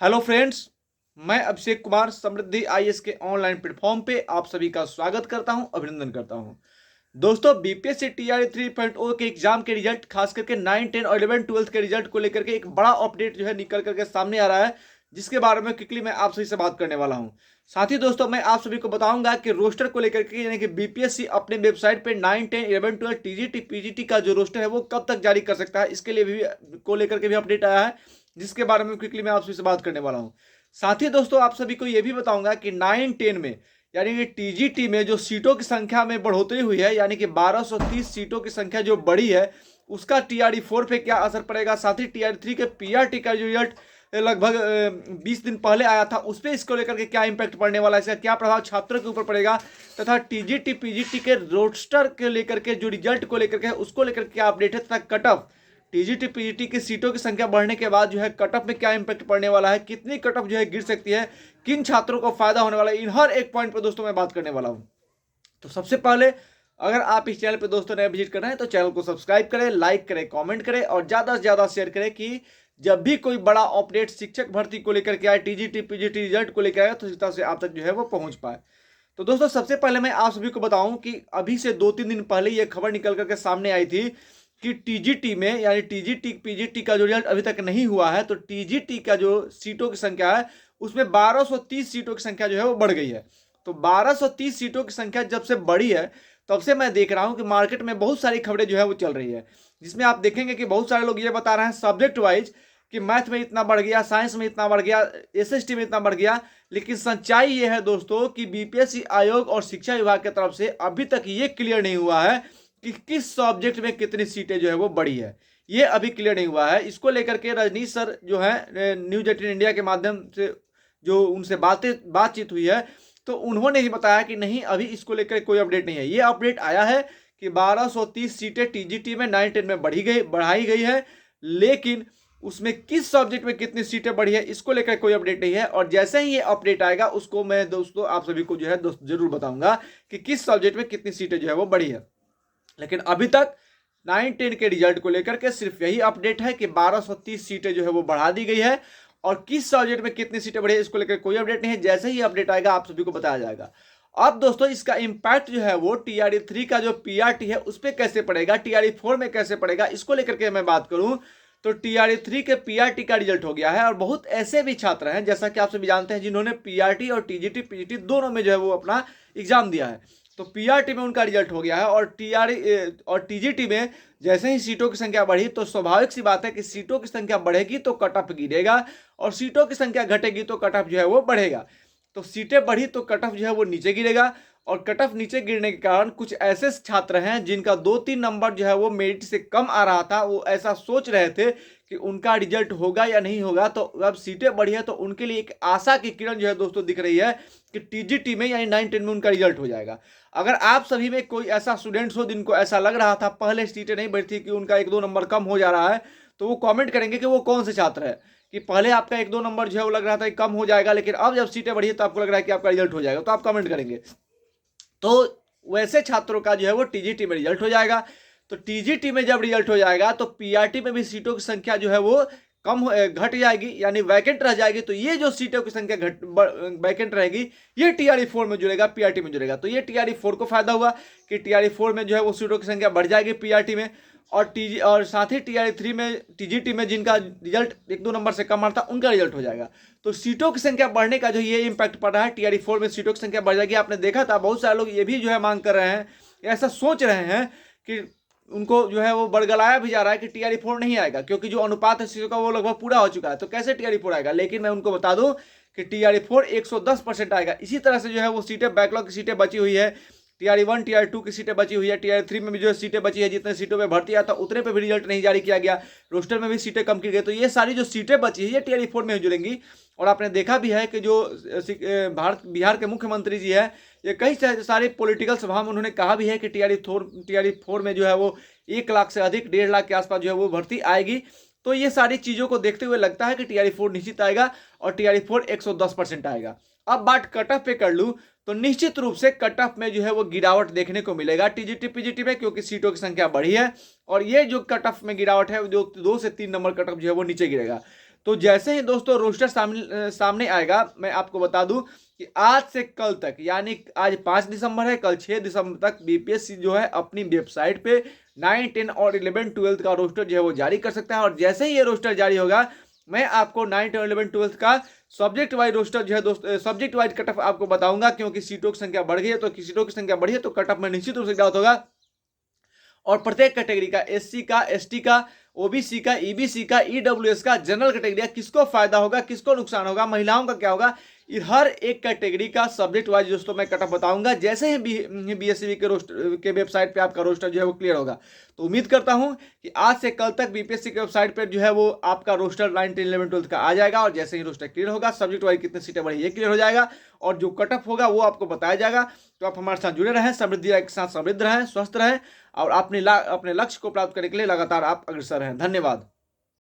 Hello friends, मैं अभिषेक कुमार समृद्धि IAS के online platform पे आप सभी का स्वागत करता हूं, अभिनंदन करता हूं। दोस्तों, बीपीएससी टीआरई 3.0 के एग्जाम के रिजल्ट, खास करके 9, 10 और 11, 12 के रिजल्ट को लेकर के एक बड़ा अपडेट जो है निकल करके सामने आ रहा है, जिसके बारे में क्विकली मैं आप सभी से बात करने वाला हूं। साथ ही दोस्तों, मैं आप सभी को बताऊंगा कि रोस्टर को लेकर के, यानी कि बीपीएससी अपने वेबसाइट पे 9, 10, 11, 12 टीजीटी पीजीटी का जो रोस्टर है वो कब तक जारी कर सकता है, इसके लिए भी को लेकर के भी अपडेट आया है, जिसके बारे में क्विकली मैं आप सभी से बात करने वाला हूं। साथ ही दोस्तों, आप सभी को यह भी बताऊंगा कि 9, 10 में, यानी कि टीजीटी में जो सीटों की संख्या में बढ़ोतरी हुई है, यानी कि 1230 सीटों की संख्या जो बढ़ी है, उसका टीआरई 4 पे क्या असर पड़ेगा। साथ ही टीआरई 3 के पीआरटी का जो रिजल्ट लगभग 20 दिन पहले आया था, उस पर इसको लेकर के क्या इंपैक्ट पड़ने वाला है, इसका क्या प्रभाव छात्रों के ऊपर पड़ेगा, तथा टीजीटी पीजीटी के रोस्टर के लेकर के जो रिजल्ट को लेकर के उसको लेकर क्या अपडेट है, तथा कट ऑफ टीजीटी पीजीटी की सीटों की संख्या बढ़ने के बाद जो है कट ऑफ में क्या इंपैक्ट पड़ने वाला है, कितनी कट ऑफ जो है गिर सकती है, किन छात्रों को फायदा होने वाला है, इन हर एक पॉइंट पर दोस्तों मैं बात करने वाला हूं। तो सबसे पहले, अगर आप इस चैनल पर दोस्तों नए विजिट कर रहे हैं तो चैनल को सब्सक्राइब करें, लाइक करें, कमेंट करें और ज्यादा से ज्यादा शेयर करें कि जब भी कोई बड़ा अपडेट शिक्षक भर्ती को लेकर के आए, टीजीटी पीजीटी रिजल्ट को लेकर आए, तो इस तरह से आप तक जो है वो पहुंच पाए। तो दोस्तों, सबसे पहले मैं आप सभी को बताऊं कि अभी से 2-3 दिन पहले यह खबर निकल करके सामने आई थी कि टीजीटी में, यानी टीजीटी पीजीटी का जो रिजल्ट अभी तक नहीं हुआ है, तो टीजीटी का जो सीटों की संख्या है उसमें 1230 सीटों की संख्या जो है वो बढ़ गई है। तो 1230 सीटों की संख्या जब से बढ़ी है, तब से मैं देख रहा हूं कि मार्केट में बहुत सारी खबरें जो है वो चल रही है, जिसमें आप देखेंगे कि बहुत सारे लोग ये बता रहे हैं सब्जेक्ट वाइज कि मैथ में इतना बढ़ गया, साइंस में इतना बढ़ गया, एसएसटी में इतना बढ़ गया। लेकिन सच्चाई ये है दोस्तों कि बीपीएससी आयोग और शिक्षा विभाग की तरफ से अभी तक ये क्लियर नहीं हुआ है कि किस सब्जेक्ट में कितनी सीटें जो है वो बढ़ी है। ये अभी क्लियर नहीं हुआ है। इसको लेकर के रजनीश सर जो है, न्यूज 18 इंडिया के माध्यम से जो उनसे बातचीत हुई है, तो उन्होंने ही बताया कि नहीं, अभी इसको लेकर कोई अपडेट नहीं है। ये अपडेट आया है कि 1230 सीटें टीजीटी में 9, 10 में बढ़ाई गई है, लेकिन उसमें किस सब्जेक्ट में कितनी सीटें बढ़ी है इसको लेकर कोई अपडेट नहीं है। और जैसे ही ये अपडेट आएगा उसको मैं दोस्तों आप सभी को जो है जरूर बताऊंगा कि किस सब्जेक्ट में कितनी सीटें जो है वो बढ़ी है। लेकिन अभी तक 9, 10 के रिजल्ट को लेकर के सिर्फ यही अपडेट है कि 1230 सीटें जो है वो बढ़ा दी गई है, और किस सब्जेक्ट में कितनी सीटें बढ़ी है इसको लेकर कोई अपडेट नहीं है। जैसे ही अपडेट आएगा आप सभी को बताया जाएगा। अब दोस्तों, इसका इंपैक्ट जो है वो टीआरई 3 का जो पीआरटी है उस पर कैसे पड़ेगा, टीआरई 4 में कैसे पड़ेगा, इसको लेकर के मैं बात करूं तो टीआरई 3 के पीआरटी का रिजल्ट हो गया है, और बहुत ऐसे भी छात्र हैं, जैसा कि आप सभी जानते हैं, जिन्होंने पीआरटी और टीजीटी पीजीटी दोनों में जो है वो अपना एग्जाम दिया है। तो पीआरटी में उनका रिजल्ट हो गया है, और और टीजीटी में जैसे ही सीटों की संख्या बढ़ी, तो स्वाभाविक सी बात है कि सीटों की संख्या बढ़ेगी तो कट ऑफ गिरेगा, और सीटों की संख्या घटेगी तो कट ऑफ जो है वो बढ़ेगा। तो सीटें बढ़ी तो कट ऑफ जो है वो नीचे गिरेगा, और कट ऑफ नीचे गिरने के कारण कुछ ऐसे छात्र हैं जिनका 2-3 नंबर जो है वो मेरिट से कम आ रहा था, वो ऐसा सोच रहे थे कि उनका रिजल्ट होगा या नहीं होगा। तो अब सीटें बढ़ी है तो उनके लिए एक आशा की किरण जो है दोस्तों दिख रही है कि टीजीटी में यानी 9, 10 में उनका रिजल्ट हो जाएगा। अगर आप सभी में कोई ऐसा स्टूडेंट्स हो जिनको ऐसा लग रहा था, पहले सीटें नहीं बढ़ी थी, कि उनका 1-2 नंबर कम हो जा रहा है, तो वो कॉमेंट करेंगे कि वो कौन से छात्र है कि पहले आपका 1-2 नंबर जो है वो लग रहा था कि कम हो जाएगा, लेकिन अब जब सीटें बढ़ी है तो आपको लग रहा है कि आपका रिजल्ट हो जाएगा। तो आप कमेंट करेंगे। तो वैसे छात्रों का जो है वो टीजीटी में रिजल्ट हो जाएगा। तो टीजीटी में जब रिजल्ट हो जाएगा तो पीआरटी में भी सीटों की संख्या जो है वो घट जाएगी, यानी वैकेंट रह जाएगी। तो ये जो सीटों की संख्या वैकेंट रहेगी, ये टीआरई 4 में जुड़ेगा, पीआरटी में जुड़ेगा। तो ये टीआरई 4 को फायदा हुआ कि टीआरई 4 में जो है वो सीटों की संख्या बढ़ जाएगी पीआरटी में, और साथ ही टीआरई 3 में, टीजीटी में जिनका रिजल्ट 1-2 नंबर से कम आता उनका रिजल्ट हो जाएगा। तो सीटों की संख्या बढ़ने का जो ये इंपैक्ट पड़ रहा है, टीआरई 4 में सीटों की संख्या बढ़ जाएगी। आपने देखा था बहुत सारे लोग ये भी जो है मांग कर रहे हैं, ऐसा सोच रहे हैं कि उनको जो है वो बरगलाया भी जा रहा है कि टीआरई 4 नहीं आएगा, क्योंकि जो अनुपात है सीटों का वो लगभग पूरा हो चुका है, तो कैसे टीआरई 4 आएगा। लेकिन मैं उनको बता दूं कि टीआरई 4 110% आएगा। इसी तरह से जो है वो सीटें, बैकलॉग की सीटें बची हुई है, टीआरई 1, टीआरई 2 की सीटें बची हुई है, टीआरई 3 में भी जो सीटें बची है, जितने सीटों में भर्ती आता उतने पे भी रिजल्ट नहीं जारी किया गया, रोस्टर में भी सीटें कम की गई। तो ये सारी जो सीटें बची है ये टीआरई 4 में जुड़ेंगी। और आपने देखा भी है कि जो बिहार के मुख्यमंत्री जी है, ये कई सारे पॉलिटिकल सभा में उन्होंने कहा भी है कि टीआरई 4 में जो है वो 1 लाख से अधिक, 1.5 लाख के आसपास जो है वो भर्ती आएगी। तो ये सारी चीजों को देखते हुए लगता है कि टीआरई 4 निश्चित आएगा, और टीआरई 4 110% आएगा। अब बात कट ऑफ पे कर लूं तो निश्चित रूप से कट ऑफ में जो है वो गिरावट देखने को मिलेगा टीजीटी पीजीटी में, क्योंकि सीटों की संख्या बढ़ी है, और ये जो कट ऑफ में गिरावट है जो 2 से 3 नंबर कट ऑफ जो है वो नीचे गिरेगा। तो जैसे ही दोस्तों रोस्टर सामने आएगा, मैं आपको बता दूं कि आज से कल तक, यानी आज 5 दिसंबर है, कल 6 दिसंबर तक बीपीएससी जो है अपनी वेबसाइट पे 9, 10 और 11, 12 का रोस्टर जो है वो जारी कर सकता है। और जैसे ही ये रोस्टर जारी होगा, मैं आपको 9, 10, 11, 12 का सब्जेक्ट वाइज रोस्टर जो है दोस्तों, सब्जेक्ट वाइज कट ऑफ आपको बताऊंगा, क्योंकि सीटों की संख्या बढ़ गई है, तो सीटों की संख्या बढ़ी है तो कट ऑफ में निश्चित रूप से ज्यादा होगा। और प्रत्येक कैटेगरी का, एससी का, एसटी का, ओबीसी का, ईबीसी का, ईडब्ल्यूएस का, जनरल कैटेगरी, किसको फायदा होगा, किसको नुकसान होगा, महिलाओं का क्या होगा, हर एक कैटेगरी का सब्जेक्ट वाइज दोस्तों मैं कट ऑफ बताऊंगा जैसे ही बीएससी के वेबसाइट पे आपका रोस्टर जो है वो क्लियर होगा। तो उम्मीद करता हूं कि आज से कल तक बीपीएससी के वेबसाइट पर जो है वो आपका रोस्टर 9, 10, 11, 12 का आ जाएगा। और जैसे ही रोस्टर क्लियर होगा, सब्जेक्ट वाइज कितनी सीटें बढ़ी ये क्लियर हो जाएगा, और जो कट ऑफ होगा वो आपको बताया जाएगा। तो आप हमारे साथ जुड़े रहें, समृद्धि के साथ समृद्ध रहें, स्वस्थ रहें, और अपने लक्ष्य को प्राप्त करने के लिए लगातार आप अग्रसर रहें। धन्यवाद।